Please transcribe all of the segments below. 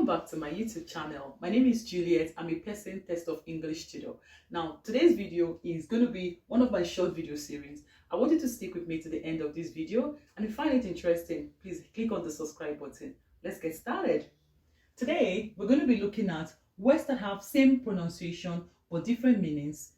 Welcome back to my YouTube channel. My name is Juliet. I'm a Pearson Test of English tutor. Now, today's video is going to be one of my short video series. I want you to stick with me to the end of this video, and if you find it interesting, please click on the subscribe button. Let's get started. Today, we're going to be looking at words that have same pronunciation but different meanings.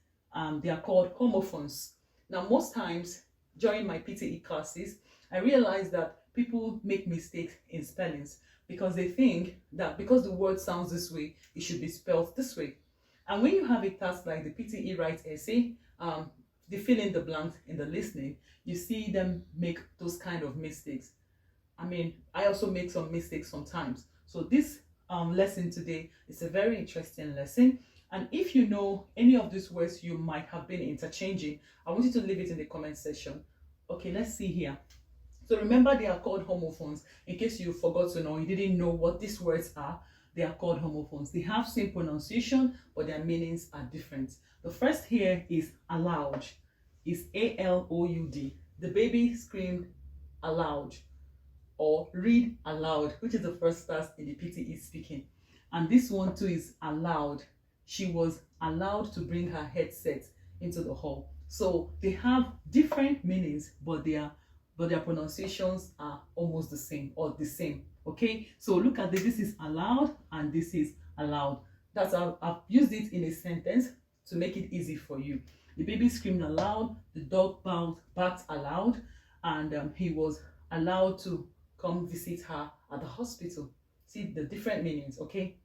They are called homophones. Now, most times during my PTE classes, I realize that people make mistakes in spellings because they think that because the word sounds this way, it should be spelled this way. And when you have a task like the PTE write essay, they fill in the blanks in the listening, you see them make those kind of mistakes. I mean, I also make some mistakes sometimes. So this lesson today is a very interesting lesson. And if you know any of these words you might have been interchanging, I want you to leave it in the comment section. Okay, let's see here. So remember, they are called homophones. In case you forgot to know, you didn't know what these words are, they are called homophones. They have same pronunciation, but their meanings are different. The first here is aloud. It's A-L-O-U-D. The baby screamed aloud, or read aloud, which is the first task in the PTE speaking. And this one too is allowed. She was allowed to bring her headset into the hall. So they have different meanings, but their pronunciations are almost the same or the same. Okay, so look at this. This is allowed and this is allowed. That's how I've used it in a sentence to make it easy for you. The baby screamed aloud, the dog barked aloud, and he was allowed to come visit her at the hospital. See the different meanings. Okay,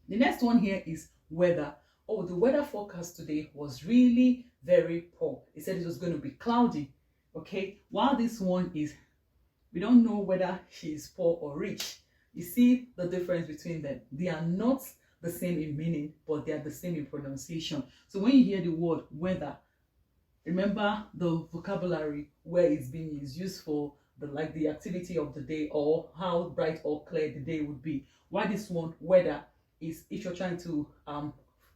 the next one here is weather. Oh, the weather forecast today was really very poor. It said it was going to be cloudy. Okay, while this one is, we don't know whether she is poor or rich. You see the difference between them. They are not the same in meaning, but they are the same in pronunciation. So when you hear the word weather, remember the vocabulary where it's being used for the activity of the day, or how bright or clear the day would be. Why this one weather is if you're trying to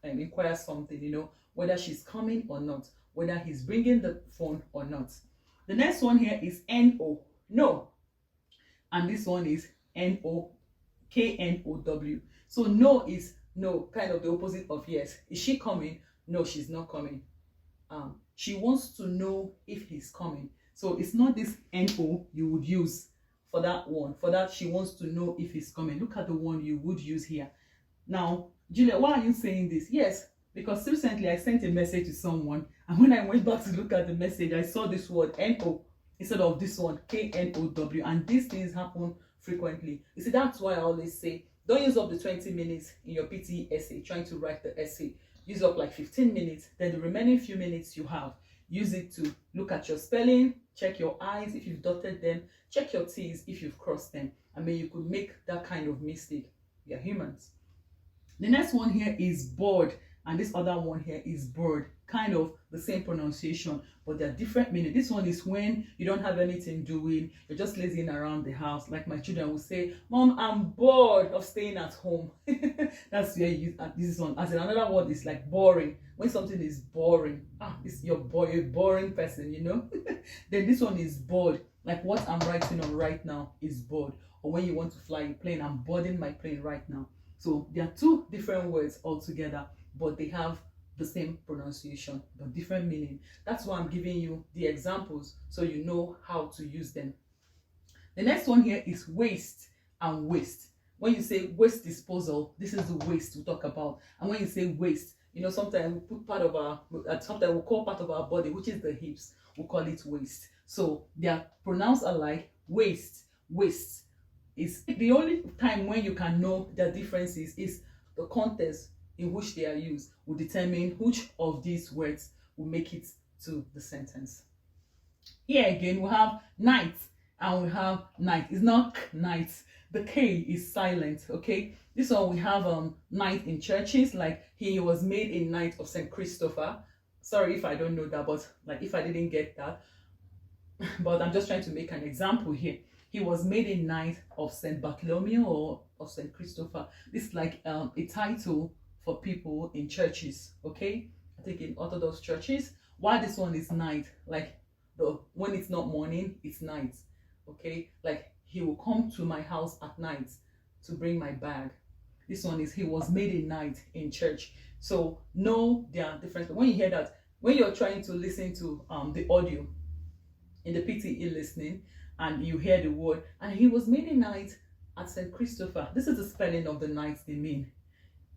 inquire something, you know, whether she's coming or not, whether he's bringing the phone or not. The next one here is N-O, no. And this one is N-O, K-N-O-W. So no is no, kind of the opposite of yes. Is she coming? No, she's not coming. She wants to know if he's coming. So it's not this N-O you would use for that one. For that, she wants to know if he's coming. Look at the one you would use here. Now, Julia, why are you saying this? Yes, because recently I sent a message to someone, and when I went back to look at the message, I saw this word N-O instead of this one K-N-O-W, and these things happen frequently. You see, that's why I always say, don't use up the 20 minutes in your PTE essay trying to write the essay. Use up like 15 minutes, then the remaining few minutes you have, use it to look at your spelling, check your I's if you've dotted them, check your T's if you've crossed them. I mean, you could make that kind of mistake. We are humans. The next one here is bored, and this other one here is bird. Kind of the same pronunciation, but they're different meaning. This one is when you don't have anything doing, you're just lazing around the house. Like my children will say, Mom, I'm bored of staying at home. That's where you use this one. As in another word is like boring. When something is boring, you're a boring person, you know. Then this one is bored. Like what I'm writing on right now is bored. Or when you want to fly a plane, I'm boarding my plane right now. So there are two different words altogether, but they have the same pronunciation but different meaning. That's why I'm giving you the examples so you know how to use them. The next one here is waste and waste. When you say waste disposal, this is the waste we talk about. And when you say waste, you know, sometimes we put sometimes we call part of our body, which is the hips, we call it waste. So they are pronounced alike. Waste is the only time when you can know the differences is the context in which they are used will determine which of these words will make it to the sentence. Here again, we have night and we have night. It's not night. The K is silent, okay? This one we have night in churches, like he was made a knight of St. Christopher. Sorry if I don't know that, but like if I didn't get that. But I'm just trying to make an example here. He was made a knight of St. Bartholomew or of St. Christopher. This is like a title for people in churches, okay? I think in Orthodox churches. Why this one is night, like when it's not morning, it's night, okay? Like he will come to my house at night to bring my bag. This one is he was made a knight in church. So know their difference. When you hear that, when you're trying to listen to the audio in the PTE listening, and you hear the word, and he was made a knight at St. Christopher, this is the spelling of the knight they mean.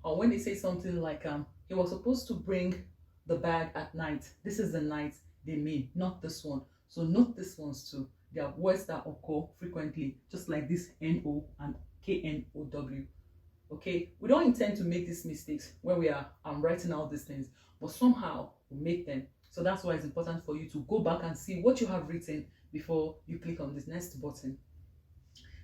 Or when they say something like he was supposed to bring the bag at night, this is the night they mean, not this one. So note these ones too. They are words that occur frequently, just like this NO and KNOW. Okay, we don't intend to make these mistakes when we are writing out these things, but somehow we make them. So that's why it's important for you to go back and see what you have written before you click on this next button.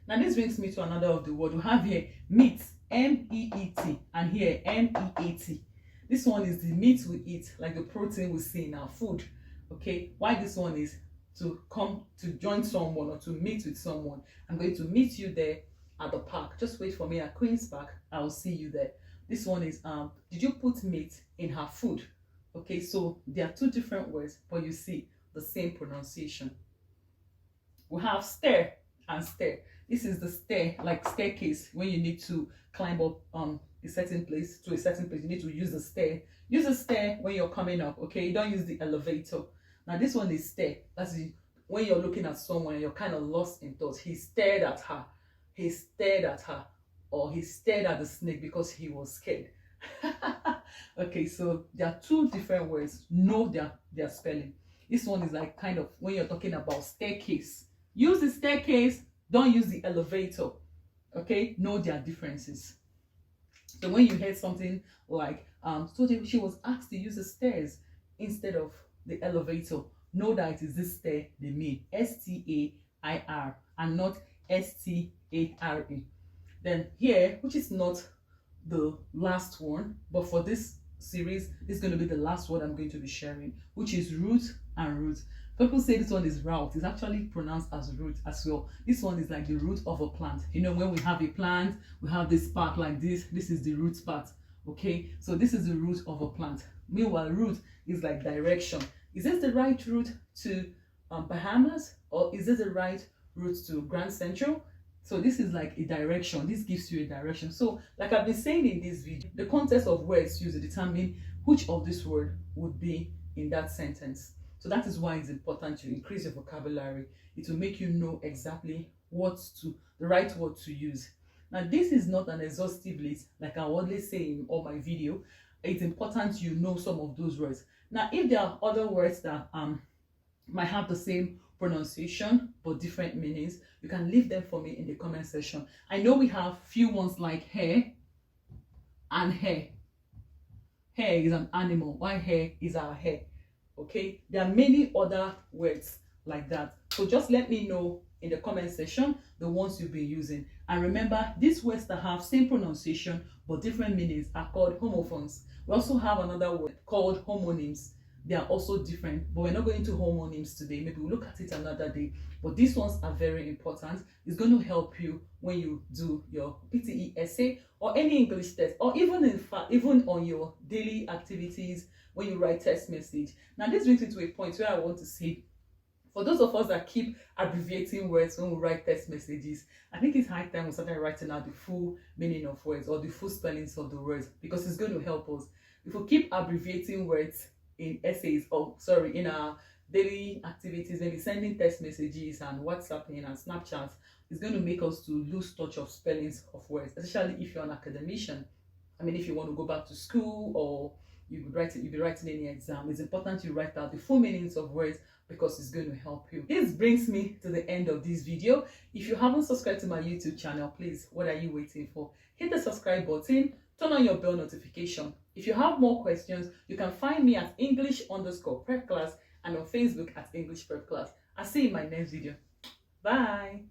Now this brings me to another of the word. We have here meat, M-E-E-T, and here M-E-A-T. This one is the meat we eat, like the protein we see in our food. Okay, why this one is to come to join someone or to meet with someone. I'm going to meet you there at the park. Just wait for me at Queen's Park. I will see you there. This one is did you put meat in her food? Okay, so there are two different words, but you see the same pronunciation. We have stair and stair. This is the stair, like staircase. When you need to climb up a certain place to a certain place, you need to use the stair. Use the stair when you're coming up. Okay, you don't use the elevator. Now this one is stair. That's when you're looking at someone and you're kind of lost in thought. He stared at her. He stared at her, or he stared at the snake because he was scared. Okay, so there are two different words. Know their spelling. This one is like kind of when you're talking about staircase. Use the staircase, don't use the elevator. Okay, know their differences. So when you hear something like she was asked to use the stairs instead of the elevator, know that it is this stair they mean, S-T-A-I-R, and not S-T-A-R-E. Then here, which is not the last one, but for this series, this is going to be the last one I'm going to be sharing, which is root and root. People say this one is route. It's actually pronounced as root as well. This one is like the root of a plant. You know, when we have a plant, we have this part like this. This is the root part. Okay, so this is the root of a plant. Meanwhile, root is like direction. Is this the right route to Bahamas, or is this the right route to Grand Central? So this is like a direction. This gives you a direction. So like I've been saying in this video, the context of words used to determine which of this word would be in that sentence. So that is why it's important to increase your vocabulary. It will make you know exactly the right word to use. Now this is not an exhaustive list, like I always say in all my video. It's important you know some of those words. Now if there are other words that might have the same pronunciation but different meanings, you can leave them for me in the comment section. I know we have few ones like hair and hair. Hair is an animal, while hair is our hair. Okay, there are many other words like that. So just let me know in the comment section the ones you'll be using. And remember, these words that have same pronunciation but different meanings are called homophones. We also have another word called homonyms. They are also different, but we're not going to homonyms today. Maybe we'll look at it another day. But these ones are very important. It's going to help you when you do your PTE essay or any English test, or even in fact, even on your daily activities when you write text message. Now this brings me to a point where I want to say, for those of us that keep abbreviating words when we write text messages, I think it's high time we started writing out the full meaning of words or the full spellings of the words, because it's going to help us. If we keep abbreviating words in essays, in our daily activities, maybe sending text messages and WhatsApping and Snapchat, it's going to make us to lose touch of spellings of words, especially if you're an academician. I mean, if you want to go back to school or you'll be writing any exam, it's important you write out the full meanings of words, because it's going to help you. This brings me to the end of this video. If you haven't subscribed to my YouTube channel, please, what are you waiting for? Hit the subscribe button, turn on your bell notification. If you have more questions, you can find me at English_prep class and on Facebook at English Prep Class. I'll see you in my next video. Bye.